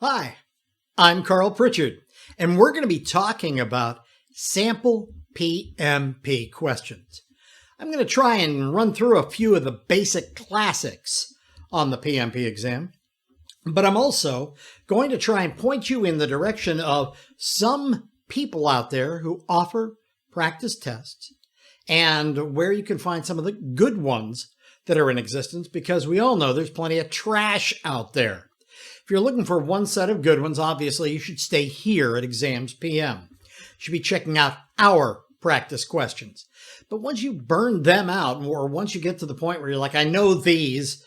Hi, I'm Carl Pritchard, and we're going to be talking about sample PMP questions. I'm going to try and run through a few of the basic classics on the PMP exam, but I'm also going to try and point you in the direction of some people out there who offer practice tests and where you can find some of the good ones that are in existence, because we all know there's plenty of trash out there. If you're looking for one set of good ones, obviously you should stay here at Exams PM. You should be checking out our practice questions. But once you burn them out, or once you get to the point where you're like, I know these,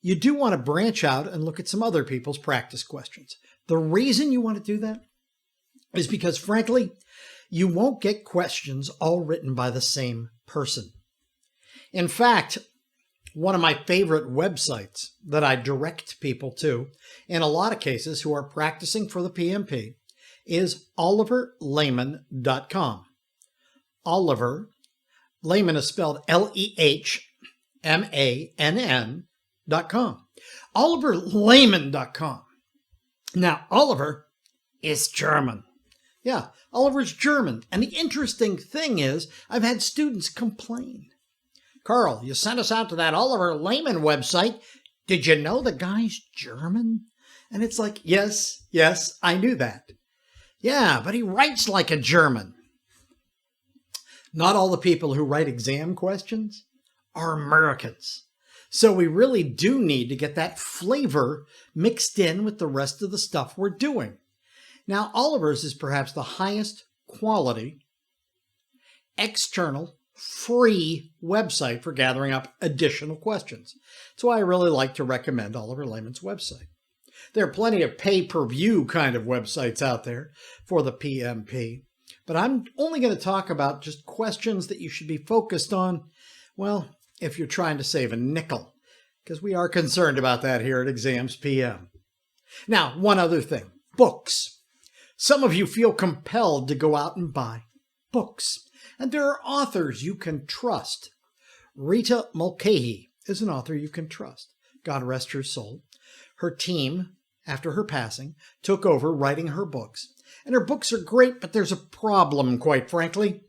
you do want to branch out and look at some other people's practice questions. The reason you want to do that is because, frankly, you won't get questions all written by the same person. In fact, one of my favorite websites that I direct people to, in a lot of cases who are practicing for the PMP, is oliverlehman.com. Oliver, Lehman is spelled Lehmann.com. oliverlehman.com. Now, Oliver is German. Yeah, Oliver's German. And the interesting thing is, I've had students complain. Carl, you sent us out to that Oliver Lehman website. Did you know the guy's German? And it's like, yes, I knew that. Yeah, but he writes like a German. Not all the people who write exam questions are Americans. So we really do need to get that flavor mixed in with the rest of the stuff we're doing. Now, Oliver's is perhaps the highest quality, external, free website for gathering up additional questions. That's why I really like to recommend Oliver Lehman's website. There are plenty of pay-per-view kind of websites out there for the PMP, but I'm only going to talk about just questions that you should be focused on, well, if you're trying to save a nickel, because we are concerned about that here at Exams PM. Now, one other thing, books. Some of you feel compelled to go out and buy books. And there are authors you can trust. Rita Mulcahy is an author you can trust. God rest her soul. Her team, after her passing, took over writing her books. And her books are great, but there's a problem, quite frankly.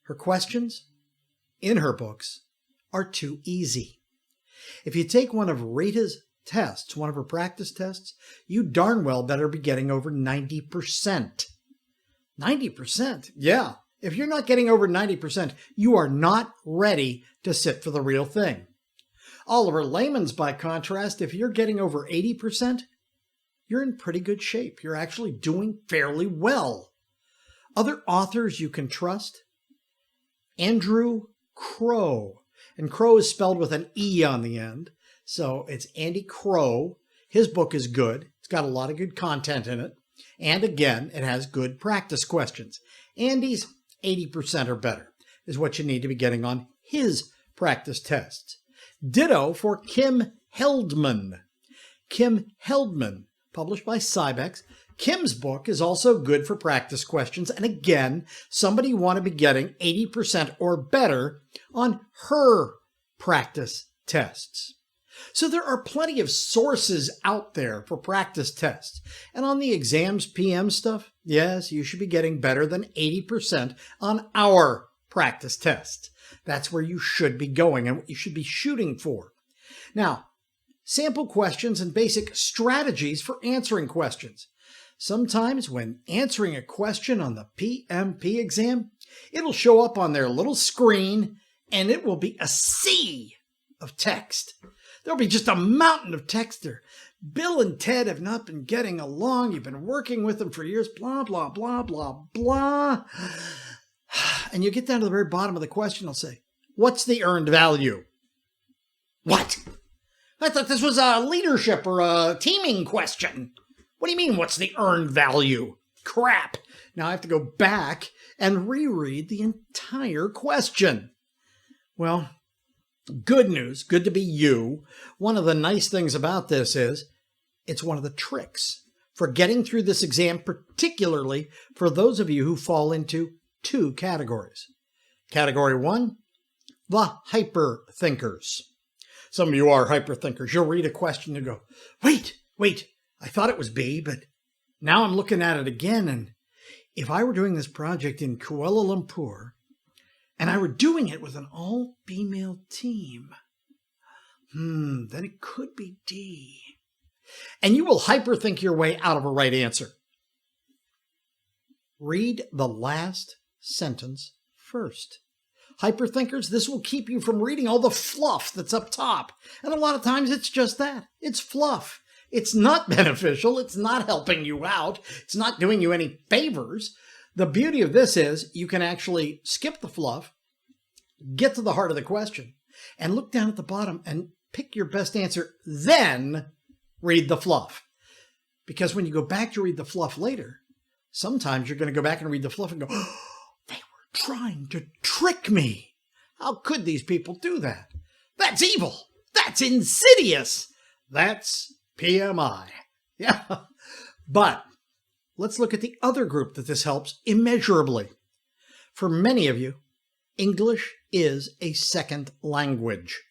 Her questions in her books are too easy. If you take one of Rita's tests, one of her practice tests, you darn well better be getting over 90%. 90%? Yeah. If you're not getting over 90%, you are not ready to sit for the real thing. Oliver Lehman's, by contrast, if you're getting over 80%, you're in pretty good shape. You're actually doing fairly well. Other authors you can trust? Andrew Crow. And Crow is spelled with an E on the end. So it's Andy Crow. His book is good. It's got a lot of good content in it. And again, it has good practice questions. Andy's 80% or better is what you need to be getting on his practice tests. Ditto for Kim Heldman. Kim Heldman, published by Cybex. Kim's book is also good for practice questions. And again, somebody you want to be getting 80% or better on her practice tests. So there are plenty of sources out there for practice tests. And on the Exams PM stuff, yes, you should be getting better than 80% on our practice test. That's where you should be going and what you should be shooting for. Now, sample questions and basic strategies for answering questions. Sometimes when answering a question on the PMP exam, it'll show up on their little screen and it will be a sea of text. There'll be just a mountain of text there. Bill and Ted have not been getting along. You've been working with them for years, blah, blah, blah, blah, blah. And you get down to the very bottom of the question, they'll say, what's the earned value? What? I thought this was a leadership or a teaming question. What do you mean, what's the earned value? Crap. Now I have to go back and reread the entire question. Well, good news, good to be you. One of the nice things about this is it's one of the tricks for getting through this exam, particularly for those of you who fall into two categories. Category one, the hyper thinkers. Some of you are hyper thinkers. You'll read a question and go, wait, I thought it was B, but Now I'm looking at it again, and if I were doing this project in Kuala Lumpur, and I were doing it with an all-female team, then it could be D. And you will hyperthink your way out of a right answer. Read the last sentence first. Hyperthinkers, this will keep you from reading all the fluff that's up top. And a lot of times it's just that. It's fluff. It's not beneficial. It's not helping you out. It's not doing you any favors. The beauty of this is you can actually skip the fluff, get to the heart of the question, and look down at the bottom and pick your best answer, then read the fluff. Because when you go back to read the fluff later, sometimes you're going to go back and read the fluff and go, oh, they were trying to trick me. How could these people do that? That's evil. That's insidious. That's PMI. Yeah. But let's look at the other group that this helps immeasurably. For many of you, English is a second language.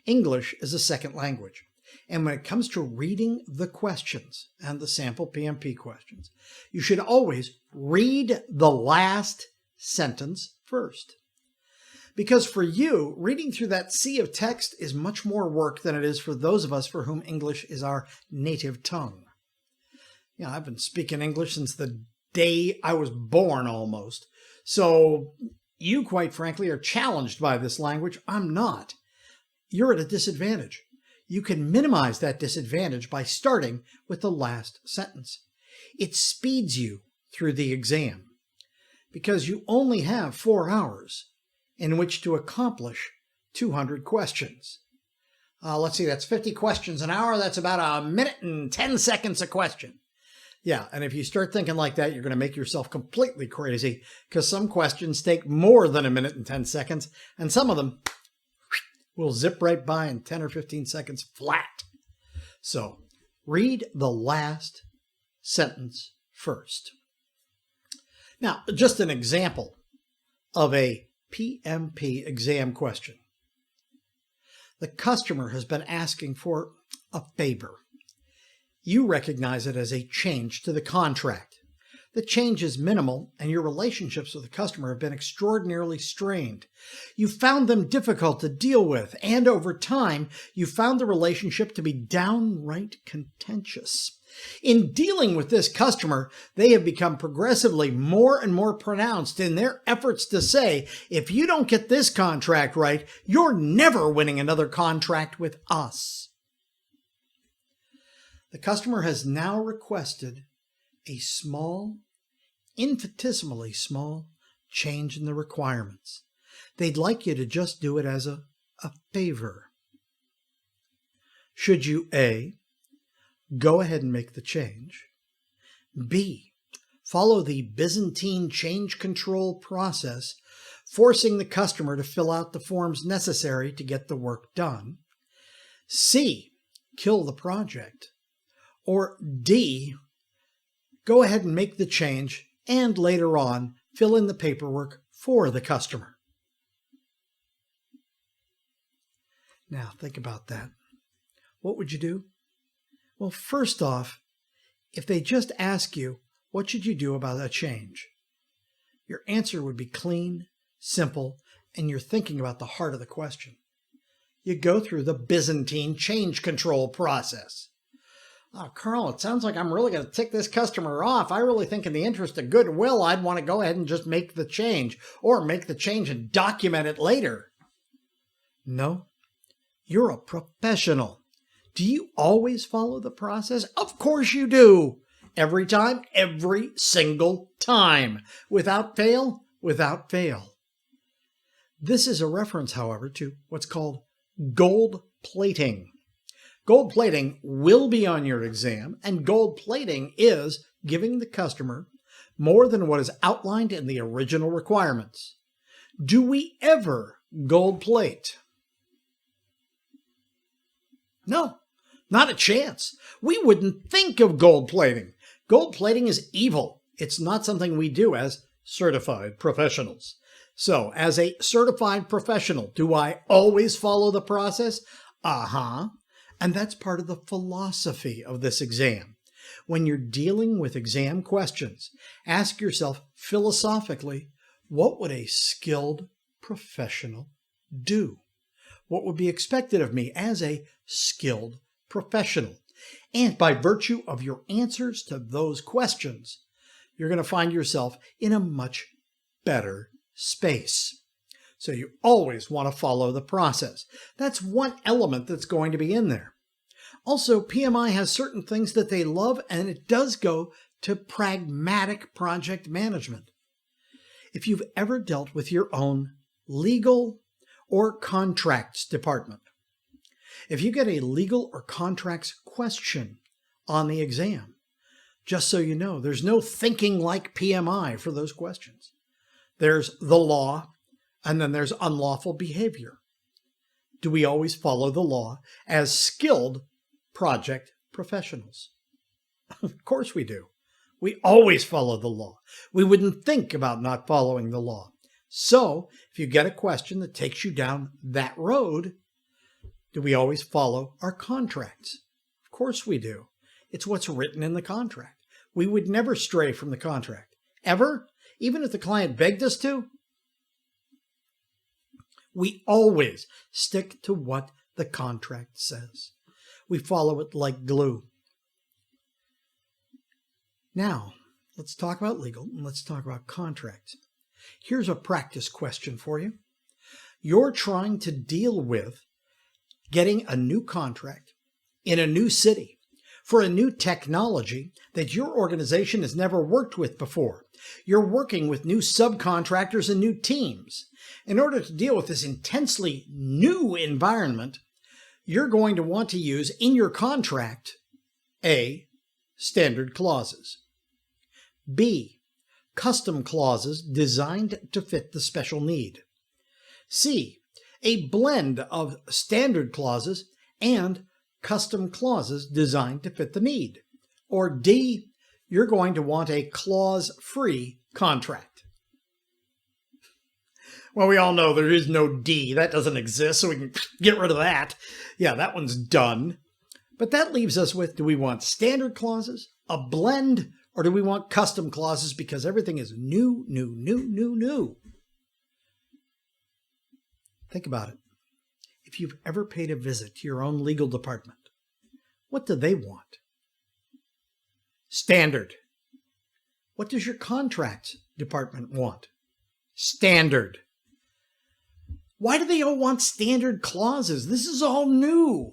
English is a second language. And when it comes to reading the questions and the sample PMP questions, you should always read the last sentence first. Because for you, reading through that sea of text is much more work than it is for those of us for whom English is our native tongue. Yeah, I've been speaking English since the day I was born almost. So you, quite frankly, are challenged by this language. I'm not. You're at a disadvantage. You can minimize that disadvantage by starting with the last sentence. It speeds you through the exam because you only have 4 hours in which to accomplish 200 questions. Let's see, that's 50 questions an hour. That's about 1 minute and 10 seconds a question. Yeah, and if you start thinking like that, you're going to make yourself completely crazy because some questions take more than 1 minute and 10 seconds, and some of them will zip right by in 10 or 15 seconds flat. So read the last sentence first. Now, just an example of a PMP exam question. The customer has been asking for a favor. You recognize it as a change to the contract. The change is minimal, and your relationships with the customer have been extraordinarily strained. You found them difficult to deal with, and over time, you found the relationship to be downright contentious. In dealing with this customer, they have become progressively more and more pronounced in their efforts to say, if you don't get this contract right, you're never winning another contract with us. The customer has now requested a small, infinitesimally small change in the requirements. They'd like you to just do it as a favor. Should you A, go ahead and make the change, B, follow the Byzantine change control process, forcing the customer to fill out the forms necessary to get the work done, C, kill the project, or D, go ahead and make the change and later on fill in the paperwork for the customer. Now think about that. What would you do? Well, first off, if they just ask you, what should you do about a change? Your answer would be clean, simple, and you're thinking about the heart of the question. You go through the Byzantine change control process. Oh, Carl, it sounds like I'm really going to tick this customer off. I really think in the interest of goodwill, I'd want to go ahead and just make the change or make the change and document it later. No, you're a professional. Do you always follow the process? Of course you do. Every time, every single time. Without fail, without fail. This is a reference, however, to what's called gold plating. Gold plating will be on your exam, and gold plating is giving the customer more than what is outlined in the original requirements. Do we ever gold plate? No, not a chance. We wouldn't think of gold plating. Gold plating is evil. It's not something we do as certified professionals. So, as a certified professional, do I always follow the process? And that's part of the philosophy of this exam. When you're dealing with exam questions, ask yourself philosophically, what would a skilled professional do? What would be expected of me as a skilled professional? And by virtue of your answers to those questions, you're going to find yourself in a much better space. So you always want to follow the process. That's one element that's going to be in there. Also, PMI has certain things that they love, and it does go to pragmatic project management. If you've ever dealt with your own legal or contracts department, if you get a legal or contracts question on the exam, just so you know, there's no thinking like PMI for those questions. There's the law, and then there's unlawful behavior. Do we always follow the law as skilled project professionals? Of course we do. We always follow the law. We wouldn't think about not following the law. So, if you get a question that takes you down that road, do we always follow our contracts? Of course we do. It's what's written in the contract. We would never stray from the contract. Ever? Even if the client begged us to? We always stick to what the contract says. We follow it like glue. Now, let's talk about legal and let's talk about contracts. Here's a practice question for you. You're trying to deal with getting a new contract in a new city for a new technology that your organization has never worked with before. You're working with new subcontractors and new teams. In order to deal with this intensely new environment, you're going to want to use in your contract A, standard clauses, B, custom clauses designed to fit the special need, C, a blend of standard clauses and custom clauses designed to fit the need, or D, you're going to want a clause-free contract. Well, we all know there is no D. That doesn't exist, so we can get rid of that. Yeah, that one's done. But that leaves us with, do we want standard clauses, a blend, or do we want custom clauses because everything is new, new, new, new, new? Think about it. If you've ever paid a visit to your own legal department, what do they want? Standard. What does your contracts department want? Standard. Why do they all want standard clauses? This is all new.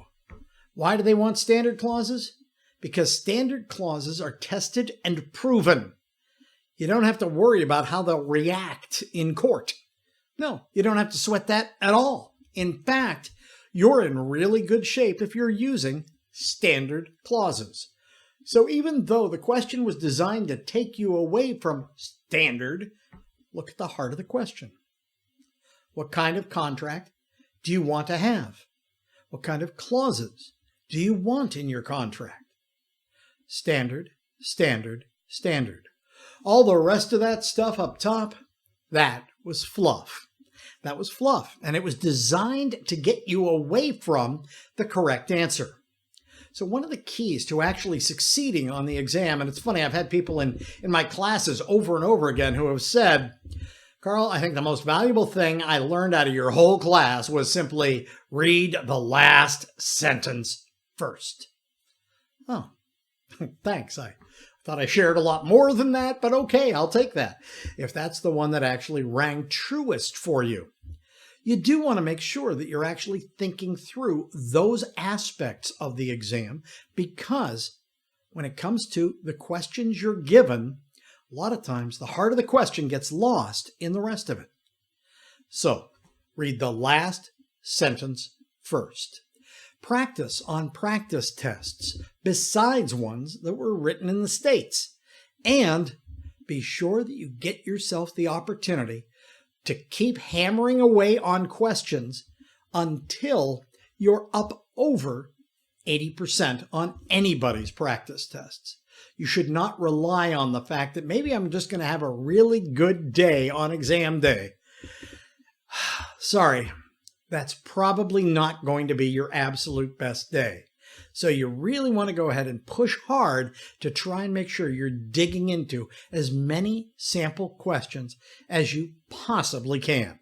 Why do they want standard clauses? Because standard clauses are tested and proven. You don't have to worry about how they'll react in court. No, you don't have to sweat that at all. In fact, you're in really good shape if you're using standard clauses. So even though the question was designed to take you away from standard, look at the heart of the question. What kind of contract do you want to have? What kind of clauses do you want in your contract? Standard, standard, standard. All the rest of that stuff up top, that was fluff. That was fluff, and it was designed to get you away from the correct answer. So one of the keys to actually succeeding on the exam, and it's funny, I've had people in my classes over and over again who have said, Carl, I think the most valuable thing I learned out of your whole class was simply read the last sentence first. Oh, thanks. I thought I shared a lot more than that, but okay, I'll take that. If that's the one that actually rang truest for you. You do want to make sure that you're actually thinking through those aspects of the exam, because when it comes to the questions you're given, a lot of times the heart of the question gets lost in the rest of it. So, read the last sentence first. Practice on practice tests besides ones that were written in the States. And be sure that you get yourself the opportunity to keep hammering away on questions until you're up over 80% on anybody's practice tests. You should not rely on the fact that maybe I'm just going to have a really good day on exam day. Sorry, that's probably not going to be your absolute best day. So you really want to go ahead and push hard to try and make sure you're digging into as many sample questions as you possibly can.